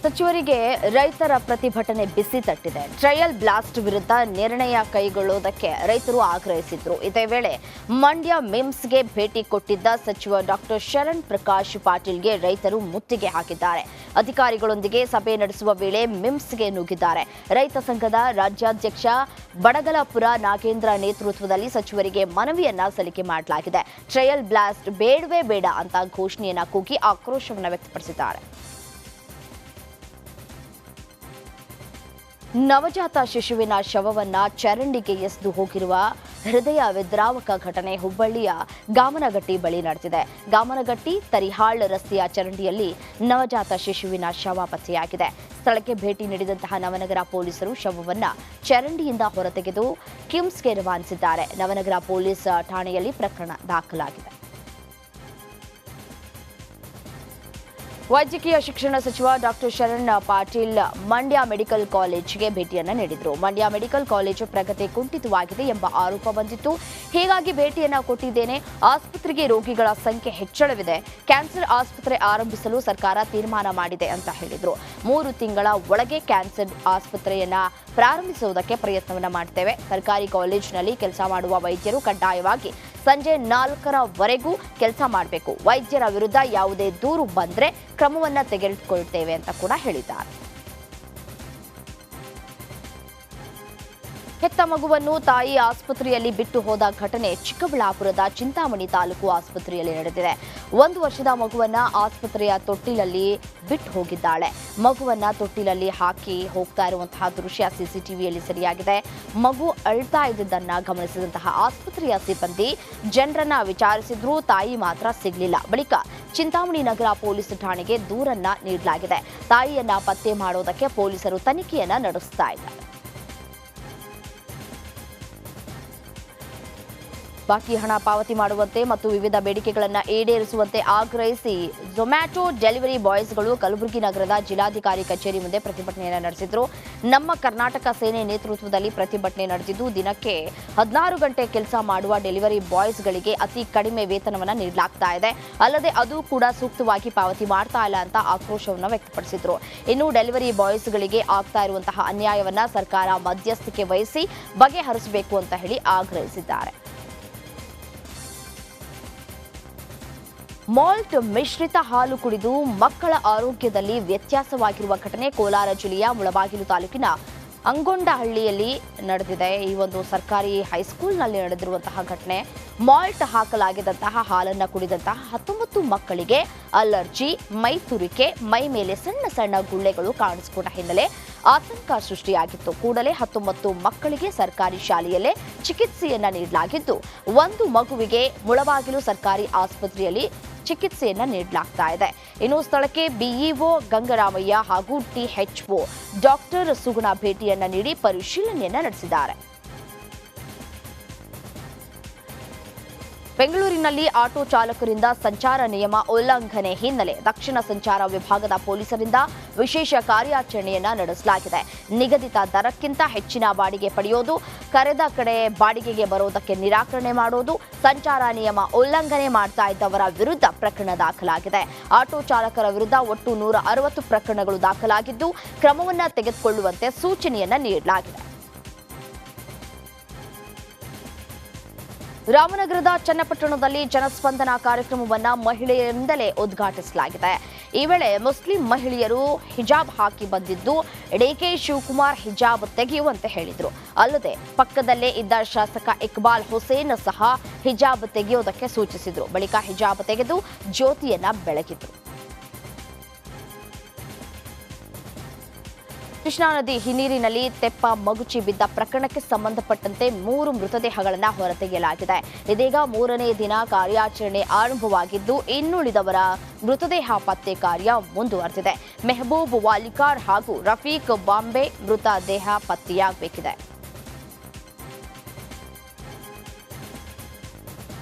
ಸಚಿವರಿಗೆ ರೈತರ ಪ್ರತಿಭಟನೆ ಬಿಸಿ ತಟ್ಟಿದೆ. ಟ್ರಯಲ್ ಬ್ಲಾಸ್ಟ್ ವಿರುದ್ಧ ನಿರ್ಣಯ ಕೈಗೊಳ್ಳುವುದಕ್ಕೆ ರೈತರು ಆಗ್ರಹಿಸಿದ್ರು. ಇದೇ ವೇಳೆ ಮಂಡ್ಯ ಮಿಮ್ಸ್ಗೆ ಭೇಟಿ ಕೊಟ್ಟಿದ್ದ ಸಚಿವ ಡಾಕ್ಟರ್ ಶರಣ್ ಪ್ರಕಾಶ್ ಪಾಟೀಲ್ಗೆ ರೈತರು ಮುತ್ತಿಗೆ ಹಾಕಿದ್ದಾರೆ. ಅಧಿಕಾರಿಗಳೊಂದಿಗೆ ಸಭೆ ನಡೆಸುವ ವೇಳೆ ಮಿಮ್ಸ್ಗೆ ನುಗ್ಗಿದ್ದಾರೆ. ರೈತ ಸಂಘದ ರಾಜ್ಯಾಧ್ಯಕ್ಷ ಬಡಗಲಪುರ ನಾಗೇಂದ್ರ ನೇತೃತ್ವದಲ್ಲಿ ಸಚಿವರಿಗೆ ಮನವಿಯನ್ನ ಸಲ್ಲಿಕೆ ಮಾಡಲಾಗಿದೆ. ಟ್ರಯಲ್ ಬ್ಲಾಸ್ಟ್ ಬೇಡವೇ ಬೇಡ ಅಂತ ಘೋಷಣೆಯನ್ನ ಕೂಗಿ ಆಕ್ರೋಶವನ್ನು ವ್ಯಕ್ತಪಡಿಸಿದ್ದಾರೆ. ನವಜಾತ ಶಿಶುವಿನ ಶವವನ್ನ ಚರಂಡಿಗೆ ಎಸೆದು ಹೋಗಿರುವ ಹೃದಯ ವಿದ್ರಾವಕ ಘಟನೆ ಹುಬ್ಬಳ್ಳಿಯ ಗಾಮನಗಟ್ಟಿ ಬಳಿ ನಡೆದಿದೆ. ಗಾಮನಗಟ್ಟಿ ತರಿಹಾಳ್ ರಸ್ತೆಯ ಚರಂಡಿಯಲ್ಲಿ ನವಜಾತ ಶಿಶುವಿನ ಶವ ಪತ್ತೆಯಾಗಿದೆ. ಸ್ಥಳಕ್ಕೆ ಭೇಟಿ ನೀಡಿದಂತಹ ನವನಗರ ಪೊಲೀಸರು ಶವವನ್ನ ಚರಂಡಿಯಿಂದ ಹೊರತೆಗೆದು ಕಿಮ್ಸ್ಗೆ ರವಾನಿಸಿದ್ದಾರೆ. ನವನಗರ ಪೊಲೀಸ್ ಠಾಣೆಯಲ್ಲಿ ಪ್ರಕರಣ ದಾಖಲಾಗಿದೆ. ವೈದ್ಯಕೀಯ ಶಿಕ್ಷಣ ಸಚಿವ ಡಾಕ್ಟರ್ ಶರಣ್ ಪಾಟೀಲ್ ಮಂಡ್ಯ ಮೆಡಿಕಲ್ ಕಾಲೇಜಿಗೆ ಭೇಟಿಯನ್ನ ನೀಡಿದರು. ಮಂಡ್ಯ ಮೆಡಿಕಲ್ ಕಾಲೇಜು ಪ್ರಗತಿ ಕುಂಠಿತವಾಗಿದೆ ಎಂಬ ಆರೋಪ ಬಂದಿತ್ತು. ಹೀಗಾಗಿ ಭೇಟಿಯನ್ನ ಕೊಟ್ಟಿದ್ದೇನೆ. ಆಸ್ಪತ್ರೆಗೆ ರೋಗಿಗಳ ಸಂಖ್ಯೆ ಹೆಚ್ಚಳವಿದೆ. ಕ್ಯಾನ್ಸರ್ ಆಸ್ಪತ್ರೆ ಆರಂಭಿಸಲು ಸರ್ಕಾರ ತೀರ್ಮಾನ ಮಾಡಿದೆ ಅಂತ ಹೇಳಿದರು. 3 ತಿಂಗಳ ಒಳಗೆ ಕ್ಯಾನ್ಸರ್ ಆಸ್ಪತ್ರೆಯನ್ನ ಪ್ರಾರಂಭಿಸುವುದಕ್ಕೆ ಪ್ರಯತ್ನವನ್ನ ಮಾಡ್ತೇವೆ. ಸರ್ಕಾರಿ ಕಾಲೇಜಿನಲ್ಲಿ ಕೆಲಸ ಮಾಡುವ ವೈದ್ಯರು ಕಡ್ಡಾಯವಾಗಿ ಸಂಜೆ 4ರವರೆಗೂ ಕೆಲಸ ಮಾಡಬೇಕು. ವೈದ್ಯರ ವಿರುದ್ಧ ಯಾವುದೇ ದೂರು ಬಂದ್ರೆ ಕ್ರಮವನ್ನ ತೆಗೆದುಕೊಳ್ತೇವೆ ಅಂತ ಕೂಡ ಹೇಳಿದ್ದಾರೆ. ಹೆತ್ತ ಮಗುವನ್ನು ತಾಯಿ ಆಸ್ಪತ್ರೆಯಲ್ಲಿ ಬಿಟ್ಟು ಹೋದ ಘಟನೆ ಚಿಕ್ಕಬಳ್ಳಾಪುರದ ಚಿಂತಾಮಣಿ ತಾಲೂಕು ಆಸ್ಪತ್ರೆಯಲ್ಲಿ ನಡೆದಿದೆ. 1 ವರ್ಷದ ಮಗುವನ್ನ ಆಸ್ಪತ್ರೆಯ ತೊಟ್ಟಿಲಲ್ಲಿ ಬಿಟ್ಟು ಹೋಗಿದ್ದಾಳೆ. ಮಗುವನ್ನ ತೊಟ್ಟಿಲಲ್ಲಿ ಹಾಕಿ ಹೋಗ್ತಾ ಇರುವಂತಹ ದೃಶ್ಯ ಸಿಸಿಟಿವಿಯಲ್ಲಿ ಸೆರೆಯಾಗಿದೆ. ಮಗು ಅಳ್ತಾ ಇದ್ದುದನ್ನ ಗಮನಿಸಿದಂತಹ ಆಸ್ಪತ್ರೆಯ ಸಿಬ್ಬಂದಿ ಜನರನ್ನ ವಿಚಾರಿಸಿದ್ರೂ ತಾಯಿ ಮಾತ್ರ ಸಿಗಲಿಲ್ಲ. ಬಳಿಕ ಚಿಂತಾಮಣಿ ನಗರ ಪೊಲೀಸ್ ಠಾಣೆಗೆ ದೂರನ್ನ ನೀಡಲಾಗಿದೆ. ತಾಯಿಯನ್ನ ಪತ್ತೆ ಮಾಡೋದಕ್ಕೆ ಪೊಲೀಸರು ತನಿಖೆಯನ್ನ ನಡೆಸ್ತಾ ಇದ್ದಾರೆ. ಬಾಕಿ ಹಣ ಪಾವತಿ ಮಾಡುವಂತೆ ಮತ್ತು ವಿವಿಧ ಬೇಡಿಕೆಗಳನ್ನು ಈಡೇರಿಸುವಂತೆ ಆಗ್ರಹಿಸಿ ಝೊಮ್ಯಾಟೊ ಡೆಲಿವರಿ ಬಾಯ್ಸ್ಗಳು ಕಲಬುರಗಿ ನಗರದ ಜಿಲ್ಲಾಧಿಕಾರಿ ಕಚೇರಿ ಮುಂದೆ ಪ್ರತಿಭಟನೆಯನ್ನು ನಡೆಸಿದರು. ನಮ್ಮ ಕರ್ನಾಟಕ ಸೇನೆ ನೇತೃತ್ವದಲ್ಲಿ ಪ್ರತಿಭಟನೆ ನಡೆದಿದ್ದು, ದಿನಕ್ಕೆ 16 ಗಂಟೆ ಕೆಲಸ ಮಾಡುವ ಡೆಲಿವರಿ ಬಾಯ್ಸ್ಗಳಿಗೆ ಅತಿ ಕಡಿಮೆ ವೇತನವನ್ನು ನೀಡಲಾಗ್ತಾ ಇದೆ. ಅಲ್ಲದೆ ಅದು ಕೂಡ ಸೂಕ್ತವಾಗಿ ಪಾವತಿ ಮಾಡ್ತಾ ಇಲ್ಲ ಅಂತ ಆಕ್ರೋಶವನ್ನು ವ್ಯಕ್ತಪಡಿಸಿದರು. ಇನ್ನು ಡೆಲಿವರಿ ಬಾಯ್ಸ್ಗಳಿಗೆ ಆಗ್ತಾ ಇರುವಂತಹ ಅನ್ಯಾಯವನ್ನ ಸರ್ಕಾರ ಮಧ್ಯಸ್ಥಿಕೆ ವಹಿಸಿ ಬಗೆಹರಿಸಬೇಕು ಅಂತ ಹೇಳಿ ಆಗ್ರಹಿಸಿದ್ದಾರೆ. ಮಾಲ್ಟ್ ಮಿಶ್ರಿತ ಹಾಲು ಕುಡಿದು ಮಕ್ಕಳ ಆರೋಗ್ಯದಲ್ಲಿ ವ್ಯತ್ಯಾಸವಾಗಿರುವ ಘಟನೆ ಕೋಲಾರ ಜಿಲ್ಲೆಯ ಮುಳಬಾಗಿಲು ತಾಲೂಕಿನ ಅಂಗೊಂಡಹಳ್ಳಿಯಲ್ಲಿ ನಡೆದಿದೆ. ಈ ಒಂದು ಸರ್ಕಾರಿ ಹೈಸ್ಕೂಲ್ನಲ್ಲಿ ನಡೆದಿರುವಂತಹ ಘಟನೆ. ಮಾಲ್ಟ್ ಹಾಕಲಾಗಿದ್ದಂತಹ ಹಾಲನ್ನು ಕುಡಿದಂತಹ 19 ಮಕ್ಕಳಿಗೆ ಅಲರ್ಜಿ, ಮೈ ತುರಿಕೆ, ಮೈ ಮೇಲೆ ಸಣ್ಣ ಸಣ್ಣ ಗುಳ್ಳೆಗಳು ಕಾಣಿಸಿಕೊಂಡ ಹಿನ್ನೆಲೆ ಆತಂಕ ಸೃಷ್ಟಿಯಾಗಿತ್ತು. ಕೂಡಲೇ 19 ಮಕ್ಕಳಿಗೆ ಸರ್ಕಾರಿ ಶಾಲೆಯಲ್ಲೇ ಚಿಕಿತ್ಸೆಯನ್ನ ನೀಡಲಾಗಿದ್ದು, 1 ಮಗುವಿಗೆ ಮುಳಬಾಗಿಲು ಸರ್ಕಾರಿ ಆಸ್ಪತ್ರೆಯಲ್ಲಿ ಚಿಕಿತ್ಸೆಯನ್ನ ನೀಡಲಾಗ್ತಾ ಇದೆ. ಇನ್ನು ಸ್ಥಳಕ್ಕೆ ಬಿಇಒ ಗಂಗರಾಮಯ್ಯ ಹಾಗೂ ಟಿಎಚ್ಒ ಡಾಕ್ಟರ್ ಸುಗುಣ ಭೇಟಿಯನ್ನ ನೀಡಿ ಪರಿಶೀಲನೆಯನ್ನ ನಡೆಸಿದ್ದಾರೆ. ಬೆಂಗಳೂರಿನಲ್ಲಿ ಆಟೋ ಚಾಲಕರಿಂದ ಸಂಚಾರ ನಿಯಮ ಉಲ್ಲಂಘನೆ ಹಿನ್ನೆಲೆ ದಕ್ಷಿಣ ಸಂಚಾರ ವಿಭಾಗದ ಪೊಲೀಸರಿಂದ ವಿಶೇಷ ಕಾರ್ಯಾಚರಣೆಯನ್ನ ನಡೆಸಲಾಗಿದೆ. ನಿಗದಿತ ದರಕ್ಕಿಂತ ಹೆಚ್ಚಿನ ಬಾಡಿಗೆ ಪಡೆಯೋದು, ಕರೆದ ಕಡೆ ಬಾಡಿಗೆಗೆ ಬರೋದಕ್ಕೆ ನಿರಾಕರಣೆ ಮಾಡೋದು, ಸಂಚಾರ ನಿಯಮ ಉಲ್ಲಂಘನೆ ಮಾಡ್ತಾ ಇದ್ದವರ ವಿರುದ್ಧ ಪ್ರಕರಣ ದಾಖಲಾಗಿದೆ. ಆಟೋ ಚಾಲಕರ ವಿರುದ್ಧ ಒಟ್ಟು 160 ಪ್ರಕರಣಗಳು ದಾಖಲಾಗಿದ್ದು, ಕ್ರಮವನ್ನ ತೆಗೆದುಕೊಳ್ಳುವಂತೆ ಸೂಚನೆಯನ್ನ ನೀಡಲಾಗಿದೆ. ರಾಮನಗರದ ಚನ್ನಪಟ್ಟಣದಲ್ಲಿ ಜನಸ್ಪಂದನ ಕಾರ್ಯಕ್ರಮವನ್ನ ಮಹಿಳೆಯರಿಂದಲೇ ಉದ್ಘಾಟಿಸಲಾಗಿದೆ. ಈ ವೇಳೆ ಮುಸ್ಲಿಂ ಮಹಿಳೆಯರು ಹಿಜಾಬ್ ಹಾಕಿ ಬಂದಿದ್ದು, ಡಿಕೆ ಶಿವಕುಮಾರ್ ಹಿಜಾಬ್ ತೆಗೆಯುವಂತೆ ಹೇಳಿದರು. ಅಲ್ಲದೆ ಪಕ್ಕದಲ್ಲೇ ಇದ್ದ ಶಾಸಕ ಇಕ್ಬಾಲ್ ಹುಸೇನ್ ಸಹ ಹಿಜಾಬ್ ತೆಗೆಯುವುದಕ್ಕೆ ಸೂಚಿಸಿದರು. ಬಳಿಕ ಹಿಜಾಬ್ ತೆಗೆದು ಜ್ಯೋತಿಯನ್ನ ಬೆಳಗಿದರು. ಕೃಷ್ಣಾ ನದಿ ಹಿನ್ನೀರಿನಲ್ಲಿ ತೆಪ್ಪ ಮಗುಚಿ ಬಿದ್ದ ಪ್ರಕರಣಕ್ಕೆ ಸಂಬಂಧಪಟ್ಟಂತೆ 3 ಮೃತದೇಹಗಳನ್ನು ಹೊರತೆಗೆಯಲಾಗಿದೆ. ಇದೀಗ 3ನೇ ದಿನ ಕಾರ್ಯಾಚರಣೆ ಆರಂಭವಾಗಿದ್ದು, ಇನ್ನುಳಿದವರ ಮೃತದೇಹ ಪತ್ತೆ ಕಾರ್ಯ ಮುಂದುವರೆದಿದೆ. ಮೆಹಬೂಬ್ ವಾಲಿಕಾರ್ ಹಾಗೂ ರಫೀಕ್ ಬಾಂಬೆ ಮೃತದೇಹ ಪತ್ತೆಯಾಗಬೇಕಿದೆ.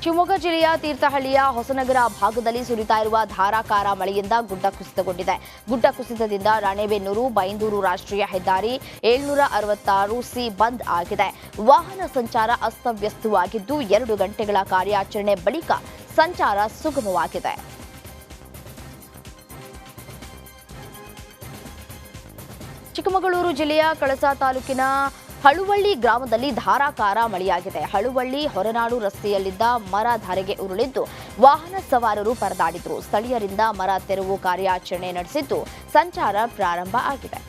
ಶಿವಮೊಗ್ಗ ಜಿಲ್ಲೆಯ ತೀರ್ಥಹಳ್ಳಿಯ ಹೊಸನಗರ ಭಾಗದಲ್ಲಿ ಸುರಿತಾ ಇರುವ ಧಾರಾಕಾರ ಮಳೆಯಿಂದ ಗುಡ್ಡ ಕುಸಿತಗೊಂಡಿದೆ. ಗುಡ್ಡ ಕುಸಿತದಿಂದ ರಾಣೆಬೆನ್ನೂರು ಬೈಂದೂರು ರಾಷ್ಟ್ರೀಯ ಹೆದ್ದಾರಿ 766C ಬಂದ್ ಆಗಿದೆ. ವಾಹನ ಸಂಚಾರ ಅಸ್ತವ್ಯಸ್ತವಾಗಿದ್ದು 2 ಗಂಟೆಗಳ ಕಾರ್ಯಾಚರಣೆ ಬಳಿಕ ಸಂಚಾರ ಸುಗಮವಾಗಿದೆ. ಚಿಕ್ಕಮಗಳೂರು ಜಿಲ್ಲೆಯ ಕಳಸಾ ತಾಲೂಕಿನ ಹಳುವಳ್ಳಿ ಗ್ರಾಮದಲ್ಲಿ ಧಾರಾಕಾರ ಮಳೆಯಾಗಿದೆ. ಹಳುವಳ್ಳಿ ಹೊರನಾಡು ರಸ್ತೆಯಲ್ಲಿದ್ದ ಮರ ಧರೆಗೆ ಉರುಳಿದ್ದು ವಾಹನ ಸವಾರರು ಪರದಾಡಿದ್ರು. ಸ್ಥಳೀಯರಿಂದ ಮರ ತೆರವು ಕಾರ್ಯಾಚರಣೆ ನಡೆಸಿದ್ದು ಸಂಚಾರ ಪ್ರಾರಂಭ ಆಗಿದೆ.